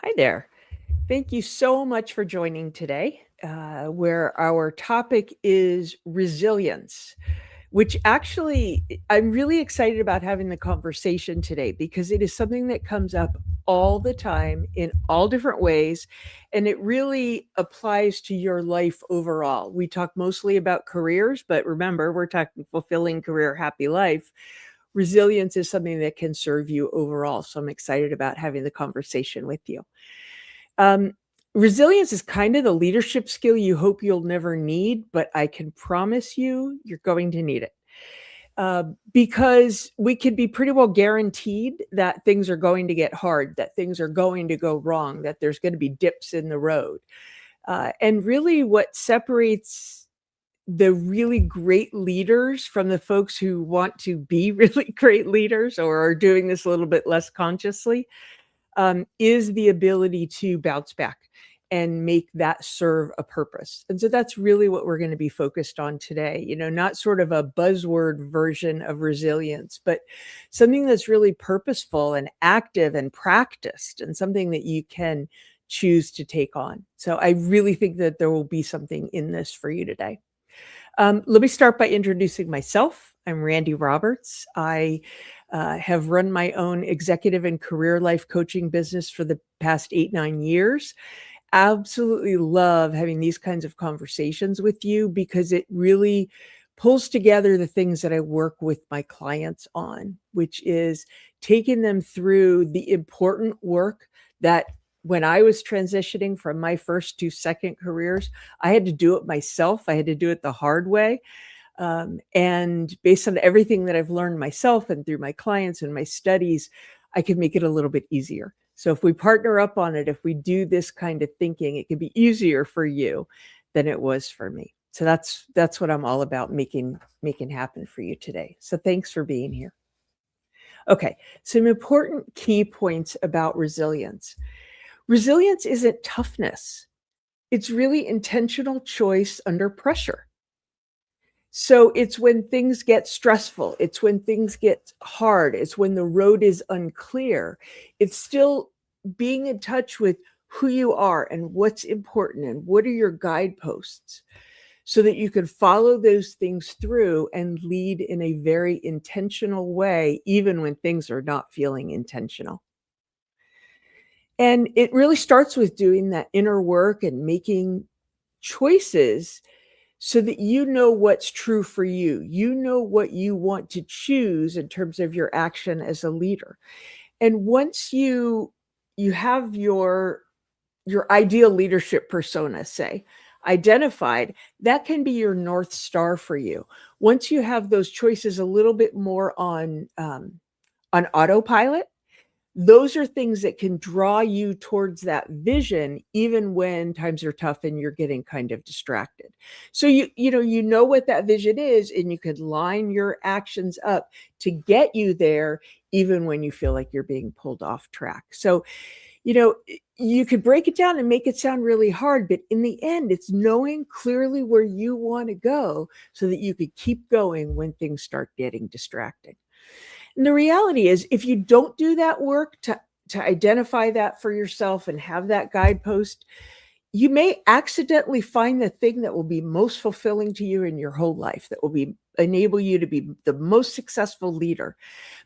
Hi there. Thank you so much for joining today, where our topic is resilience, which actually I'm really excited about having the conversation today because it is something that comes up all the time in all different ways, and it really applies to your life overall. We talk mostly about careers, but remember, we're talking fulfilling career, happy life. Resilience is something that can serve you overall. So I'm excited about having the conversation with you. Um, Resilience is kind of the leadership skill you hope you'll never need, but I can promise you, you're going to need it. Because we can be pretty well guaranteed that things are going to get hard, that things are going to go wrong, that there's going to be dips in the road. And really, what separates the really great leaders from the folks who want to be really great leaders or are doing this a little bit less consciously is the ability to bounce back and make that serve a purpose. And so that's really what we're going to be focused on today. Not sort of a buzzword version of resilience, but something that's really purposeful and active and practiced and something that you can choose to take on. So I really think that there will be something in this for you today. Let me start by introducing myself. I'm Randi Roberts. I have run my own executive and career life coaching business for the past 8, 9 years. Absolutely love having these kinds of conversations with you because it really pulls together the things that I work with my clients on, which is taking them through the important work that when I was transitioning from my first to second careers, I had to do it myself. I had to do it the hard way. And based on everything that I've learned myself and through my clients and my studies, I can make it a little bit easier. So if we partner up on it, if we do this kind of thinking, it can be easier for you than it was for me. So that's what I'm all about making happen for you today. So thanks for being here. Okay, some important key points about resilience. Resilience isn't toughness. It's really intentional choice under pressure. So it's when things get stressful, it's when things get hard, it's when the road is unclear. It's still being in touch with who you are and what's important and what are your guideposts so that you can follow those things through and lead in a very intentional way, even when things are not feeling intentional. And it really starts with doing that inner work and making choices so that you know what's true for you. You know what you want to choose in terms of your action as a leader. And once you have your ideal leadership persona, say, identified, that can be your North Star for you. Once you have those choices a little bit more on autopilot, those are things that can draw you towards that vision even when times are tough and you're getting kind of distracted. So you know what that vision is, and you could line your actions up to get you there even when you feel like you're being pulled off track. So you could break it down and make it sound really hard, but in the end it's knowing clearly where you want to go so that you could keep going when things start getting distracting. And the reality is, if you don't do that work to identify that for yourself and have that guidepost, you may accidentally find the thing that will be most fulfilling to you in your whole life, that will enable you to be the most successful leader.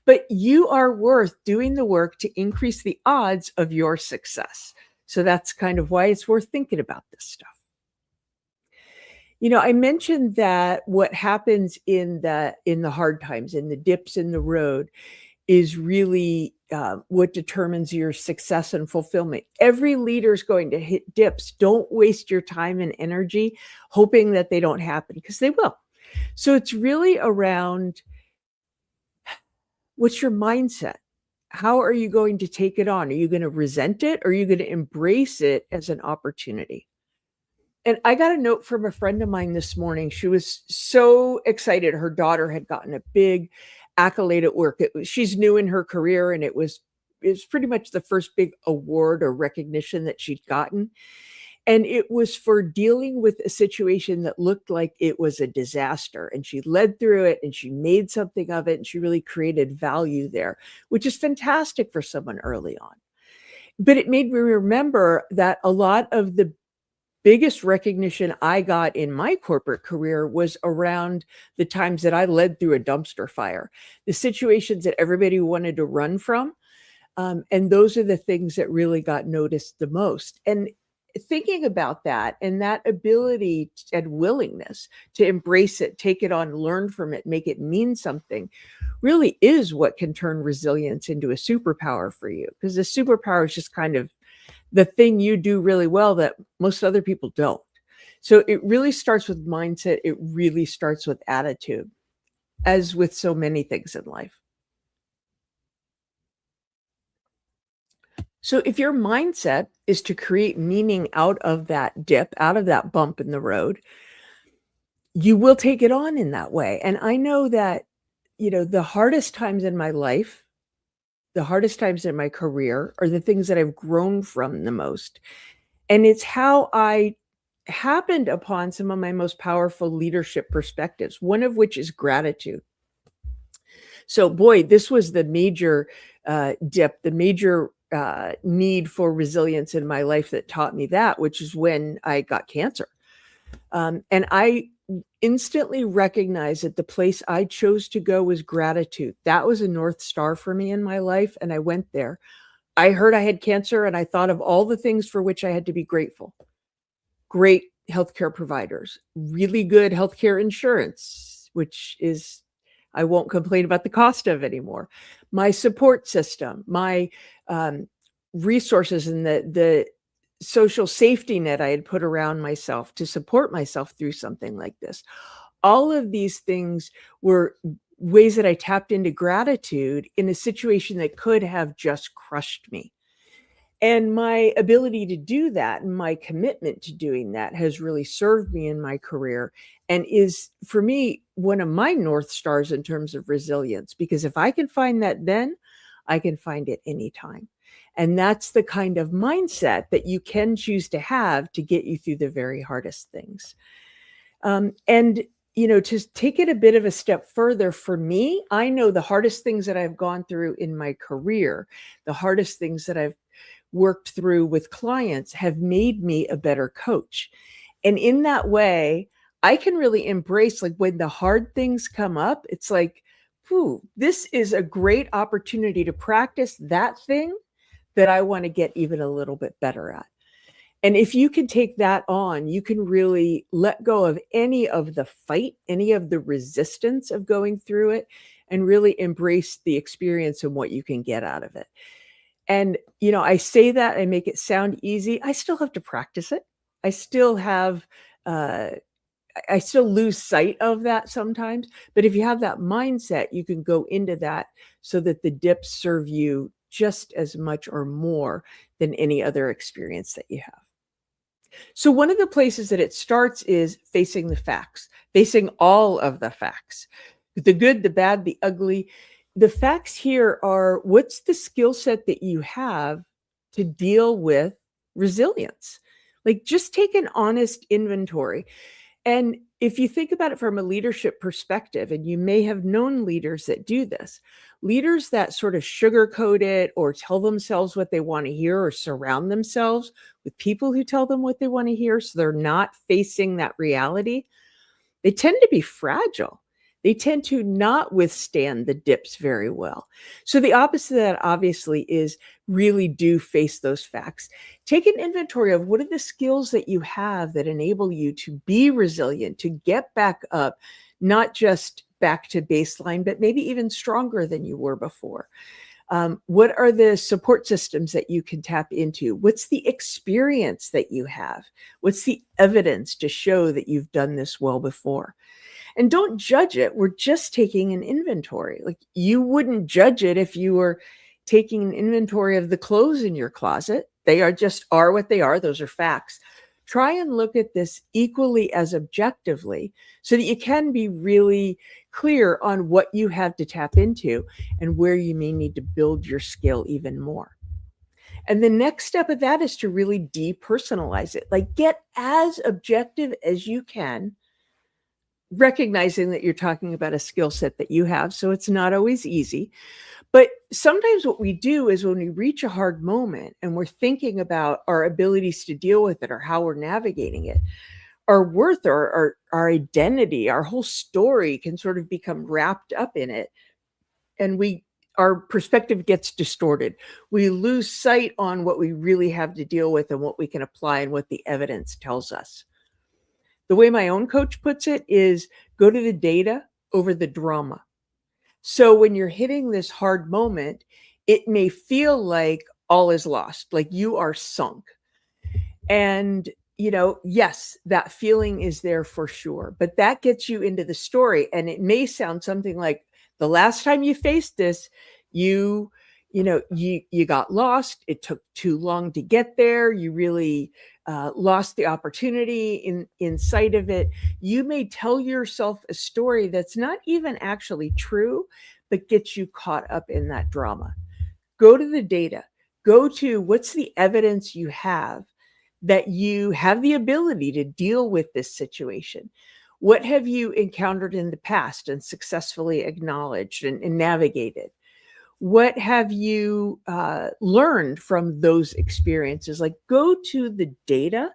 But you are worth doing the work to increase the odds of your success. So that's kind of why it's worth thinking about this stuff. I mentioned that what happens in the hard times, in the dips in the road, is really what determines your success and fulfillment. Every leader is going to hit dips. Don't waste your time and energy hoping that they don't happen, because they will. So it's really around, what's your mindset? How are you going to take it on? Are you going to resent it, or are you going to embrace it as an opportunity? And I got a note from a friend of mine this morning. She was so excited. Her daughter had gotten a big accolade at work. She's new in her career, and it was pretty much the first big award or recognition that she'd gotten. And it was for dealing with a situation that looked like it was a disaster. And she led through it and she made something of it, and she really created value there, which is fantastic for someone early on. But it made me remember that a lot of the biggest recognition I got in my corporate career was around the times that I led through a dumpster fire, the situations that everybody wanted to run from. And those are the things that really got noticed the most. And thinking about that and that ability and willingness to embrace it, take it on, learn from it, make it mean something really is what can turn resilience into a superpower for you. Because the superpower is just kind of the thing you do really well that most other people don't. So it really starts with mindset. It really starts with attitude, as with so many things in life. So if your mindset is to create meaning out of that dip, out of that bump in the road, you will take it on in that way. And I know that, the hardest times in my life, the hardest times in my career are the things that I've grown from the most. And it's how I happened upon some of my most powerful leadership perspectives, one of which is gratitude. So, boy, this was the major dip, the major need for resilience in my life that taught me that, which is when I got cancer. And I instantly recognized that the place I chose to go was gratitude. That was a North Star for me in my life. And I went there. I heard I had cancer and I thought of all the things for which I had to be grateful. Great healthcare providers, really good healthcare insurance, which is I won't complain about the cost of anymore. My support system, my resources, and the social safety net I had put around myself to support myself through something like this. All of these things were ways that I tapped into gratitude in a situation that could have just crushed me. And my ability to do that and my commitment to doing that has really served me in my career and is, for me, one of my North Stars in terms of resilience. Because if I can find that then, I can find it anytime. And that's the kind of mindset that you can choose to have to get you through the very hardest things. And to take it a bit of a step further, for me, I know the hardest things that I've gone through in my career, the hardest things that I've worked through with clients have made me a better coach. And in that way, I can really embrace, like, when the hard things come up, it's like, whew, this is a great opportunity to practice that thing that I want to get even a little bit better at. And if you can take that on, you can really let go of any of the fight, any of the resistance of going through it, and really embrace the experience and what you can get out of it. And, I say that, I make it sound easy. I still have to practice it. I still have, I still lose sight of that sometimes. But if you have that mindset, you can go into that so that the dips serve you just as much or more than any other experience that you have. So one of the places that it starts is facing the facts, facing all of the facts, the good, the bad, the ugly. The facts here are, what's the skill set that you have to deal with resilience? Like, just take an honest inventory. And if you think about it from a leadership perspective, and you may have known leaders that do this, leaders that sort of sugarcoat it or tell themselves what they want to hear or surround themselves with people who tell them what they want to hear so they're not facing that reality, they tend to be fragile. They tend to not withstand the dips very well. So the opposite of that obviously is really do face those facts. Take an inventory of what are the skills that you have that enable you to be resilient, to get back up, not just back to baseline, but maybe even stronger than you were before. What are the support systems that you can tap into? What's the experience that you have? What's the evidence to show that you've done this well before? And don't judge it. We're just taking an inventory. Like, you wouldn't judge it if you were taking an inventory of the clothes in your closet. They are what they are. Those are facts. Try and look at this equally as objectively so that you can be really clear on what you have to tap into and where you may need to build your skill even more. And the next step of that is to really depersonalize it. Like, get as objective as you can recognizing that you're talking about a skill set that you have, so it's not always easy. But sometimes what we do is when we reach a hard moment and we're thinking about our abilities to deal with it or how we're navigating it, our worth or our identity, our whole story can sort of become wrapped up in it. And our perspective gets distorted. We lose sight on what we really have to deal with and what we can apply and what the evidence tells us. The way my own coach puts it is go to the data over the drama. So when you're hitting this hard moment, it may feel like all is lost, like you are sunk. And, yes, that feeling is there for sure, but that gets you into the story. And it may sound something like the last time you faced this, you got lost. It took too long to get there. You really lost the opportunity in sight of it. You may tell yourself a story that's not even actually true, but gets you caught up in that drama. Go to the data. Go to what's the evidence you have that you have the ability to deal with this situation. What have you encountered in the past and successfully acknowledged and navigated? What have you learned from those experiences? Like, go to the data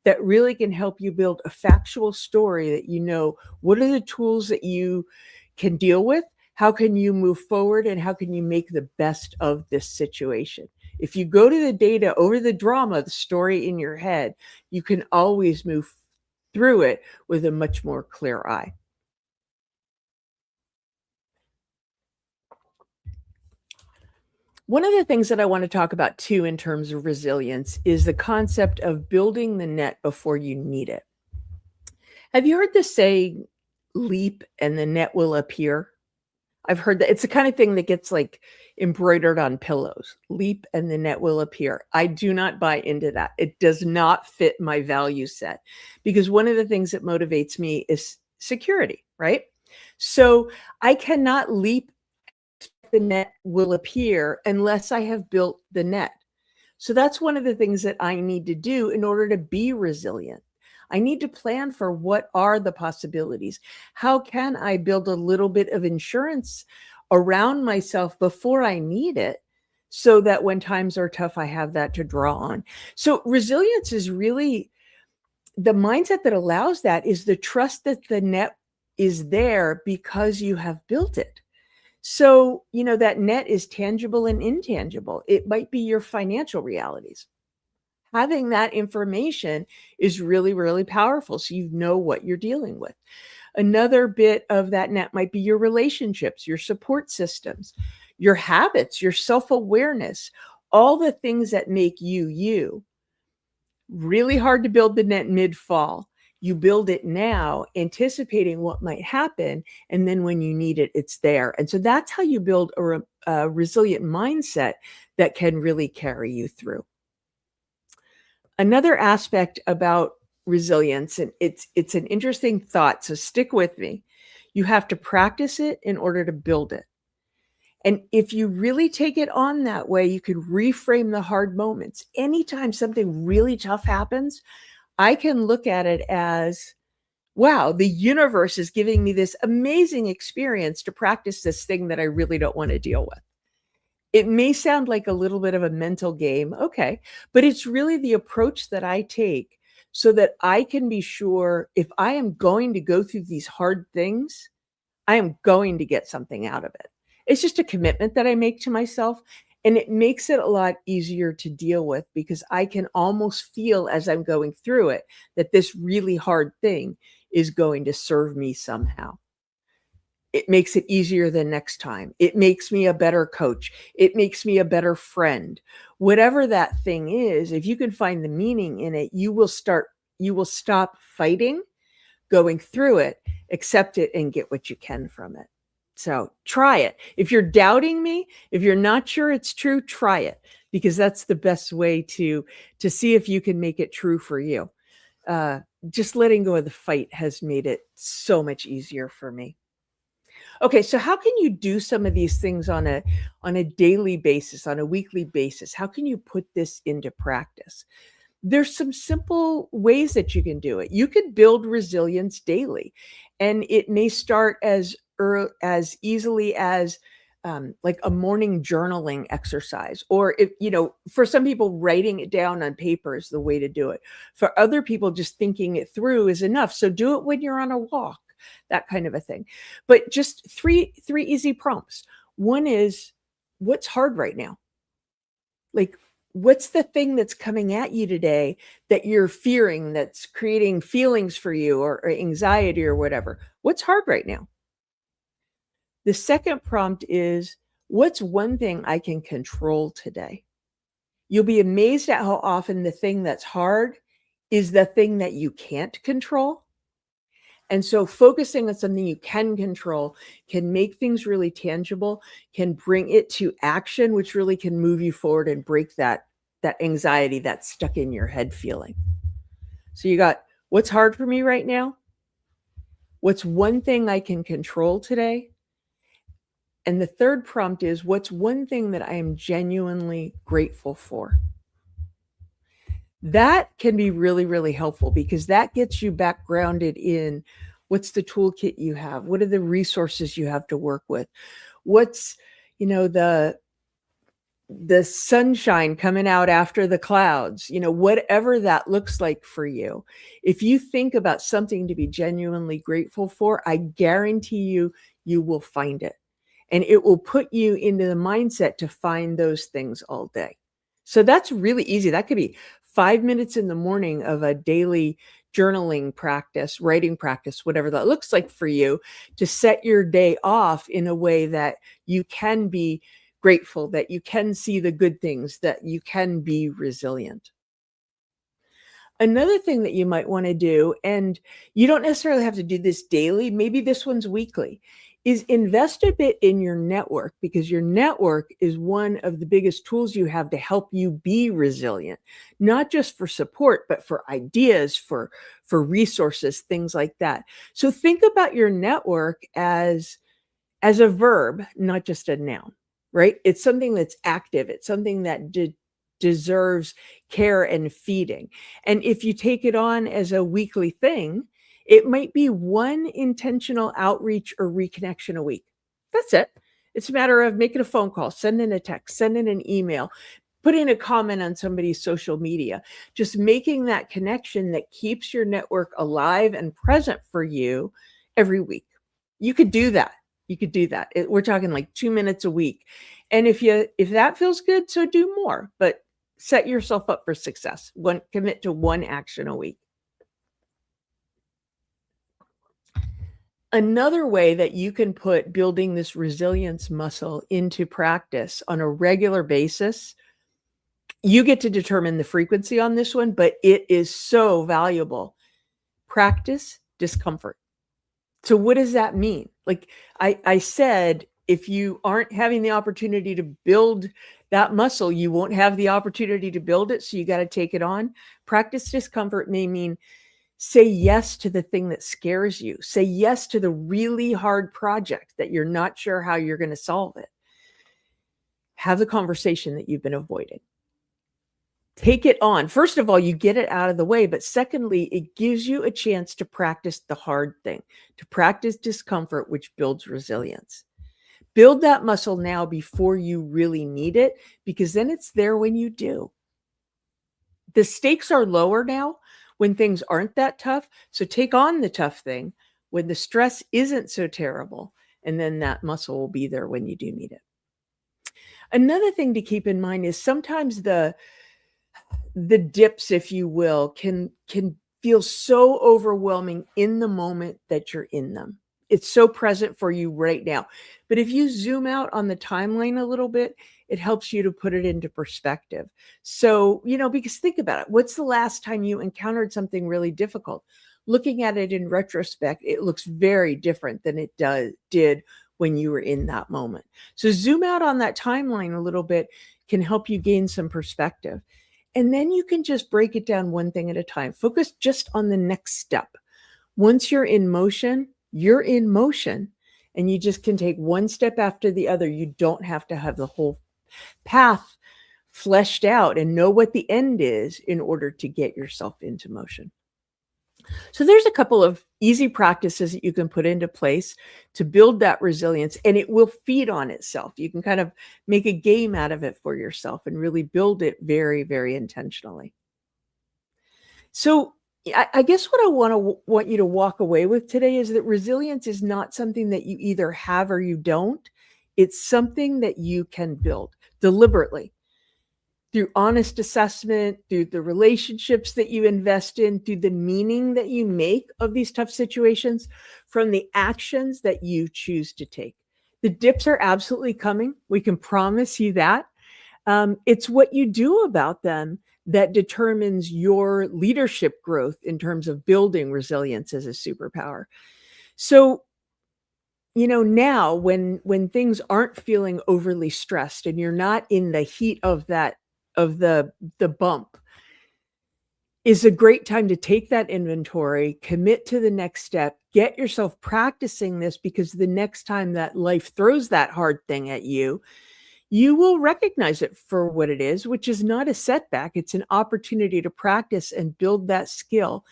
that really can help you build a factual story that what are the tools that you can deal with? How can you move forward and how can you make the best of this situation? If you go to the data over the drama, the story in your head, you can always move through it with a much more clear eye. One of the things that I want to talk about too in terms of resilience is the concept of building the net before you need it. Have you heard the saying, leap and the net will appear? I've heard that it's the kind of thing that gets like embroidered on pillows. Leap and the net will appear. I do not buy into that. It does not fit my value set because one of the things that motivates me is security, right? So I cannot leap, the net will appear unless I have built the net. So that's one of the things that I need to do in order to be resilient. I need to plan for what are the possibilities. How can I build a little bit of insurance around myself before I need it so that when times are tough, I have that to draw on. So resilience is really the mindset that allows that is the trust that the net is there because you have built it. So, that net is tangible and intangible. It might be your financial realities. Having that information is really, really powerful. So you know what you're dealing with. Another bit of that net might be your relationships, your support systems, your habits, your self-awareness, all the things that make you, you. Really hard to build the net mid-fall. You build it now, anticipating what might happen. And then when you need it, it's there. And so that's how you build a resilient mindset that can really carry you through. Another aspect about resilience, and it's an interesting thought, so stick with me. You have to practice it in order to build it. And if you really take it on that way, you can reframe the hard moments. Anytime something really tough happens, I can look at it as, wow, the universe is giving me this amazing experience to practice this thing that I really don't want to deal with. It may sound like a little bit of a mental game, okay, but it's really the approach that I take so that I can be sure if I am going to go through these hard things, I am going to get something out of it. It's just a commitment that I make to myself, and it makes it a lot easier to deal with because I can almost feel as I'm going through it that this really hard thing is going to serve me somehow. It makes it easier the next time. It makes me a better coach. It makes me a better friend. Whatever that thing is, if you can find the meaning in it, you will stop fighting, going through it, accept it, and get what you can from it. So try it. If you're doubting me, if you're not sure it's true, try it, because that's the best way to see if you can make it true for you. Just letting go of the fight has made it so much easier for me. Okay, so how can you do some of these things on a daily basis, on a weekly basis? How can you put this into practice? There's some simple ways that you can do it. You can build resilience daily. And it may start as easily as like a morning journaling exercise, or if for some people, writing it down on paper is the way to do it. For other people, just thinking it through is enough. So do it when you're on a walk, that kind of a thing. But just three easy prompts. One is, what's hard right now? Like, what's the thing that's coming at you today that you're fearing, that's creating feelings for you, or anxiety or whatever? What's hard right now? The second prompt is, what's one thing I can control today? You'll be amazed at how often the thing that's hard is the thing that you can't control. And so focusing on something you can control can make things really tangible, can bring it to action, which really can move you forward and break that anxiety that's stuck in your head feeling. So you got, what's hard for me right now? What's one thing I can control today? And the third prompt is, what's one thing that I am genuinely grateful for? That can be really, really helpful, because that gets you back grounded in, what's the toolkit you have? What are the resources you have to work with? What's, the sunshine coming out after the clouds, whatever that looks like for you. If you think about something to be genuinely grateful for, I guarantee you will find it. And it will put you into the mindset to find those things all day. So that's really easy. That could be 5 minutes in the morning of a daily journaling practice, writing practice, whatever that looks like for you, to set your day off in a way that you can be grateful, that you can see the good things, that you can be resilient. Another thing that you might want to do, and you don't necessarily have to do this daily, maybe this one's weekly, is invest a bit in your network, because your network is one of the biggest tools you have to help you be resilient, not just for support, but for ideas, for resources, things like that. So think about your network as a verb, not just a noun, right? It's something that's active. It's something that deserves care and feeding. And if you take it on as a weekly thing, it might be one intentional outreach or reconnection a week. That's it. It's a matter of making a phone call, sending a text, sending an email, putting a comment on somebody's social media, just making that connection that keeps your network alive and present for you every week. You could do that. We're talking like 2 minutes a week. And if that feels good, so do more, but set yourself up for success. Commit to one action a week. Another way that you can put building this resilience muscle into practice on a regular basis, you get to determine the frequency on this one, but it is so valuable. Practice discomfort. So what does that mean? Like I said, if you aren't having the opportunity to build that muscle, you won't have the opportunity to build it. So you got to take it on. Practice discomfort may mean, say yes to the thing that scares you. Say yes to the really hard project that you're not sure how you're going to solve it. Have the conversation that you've been avoiding. Take it on. First of all, you get it out of the way. But secondly, it gives you a chance to practice the hard thing, to practice discomfort, which builds resilience. Build that muscle now before you really need it, because then it's there when you do. The stakes are lower now when things aren't that tough. So take on the tough thing when the stress isn't so terrible. And then that muscle will be there when you do need it. Another thing to keep in mind is sometimes the dips, if you will, can feel so overwhelming in the moment that you're in them. It's so present for you right now. But if you zoom out on the timeline a little bit, it helps you to put it into perspective. So, because think about it. What's the last time you encountered something really difficult? Looking at it in retrospect, it looks very different than it did when you were in that moment. So zoom out on that timeline a little bit can help you gain some perspective. And then you can just break it down one thing at a time. Focus just on the next step. Once you're in motion, and you just can take one step after the other. You don't have to have the whole path fleshed out and know what the end is in order to get yourself into motion. So there's a couple of easy practices that you can put into place to build that resilience, and it will feed on itself. You can kind of make a game out of it for yourself and really build it very, very intentionally. So I guess what I want you to walk away with today is that resilience is not something that you either have or you don't. It's something that you can build deliberately through honest assessment, through the relationships that you invest in, through the meaning that you make of these tough situations, from the actions that you choose to take. The dips are absolutely coming. We can promise you that. It's what you do about them that determines your leadership growth in terms of building resilience as a superpower. So, now when things aren't feeling overly stressed and you're not in the heat of the bump, is a great time to take that inventory, commit to the next step, get yourself practicing this, because the next time that life throws that hard thing at you, you will recognize it for what it is, which is not a setback. It's an opportunity to practice and build that skill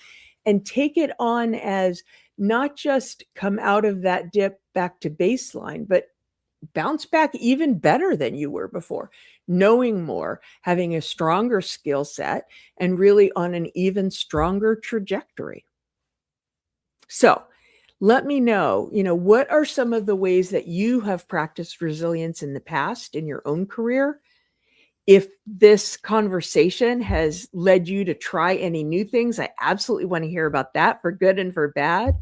and take it on as not just come out of that dip back to baseline, but bounce back even better than you were before, knowing more, having a stronger skill set, and really on an even stronger trajectory. So, let me know, what are some of the ways that you have practiced resilience in the past in your own career? If this conversation has led you to try any new things, I absolutely want to hear about that, for good and for bad.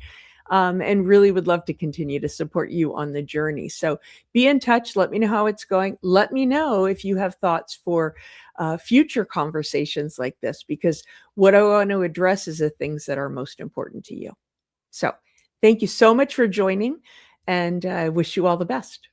And really would love to continue to support you on the journey. So be in touch. Let me know how it's going. Let me know if you have thoughts for future conversations like this, because what I want to address is the things that are most important to you. So thank you so much for joining, and I wish you all the best.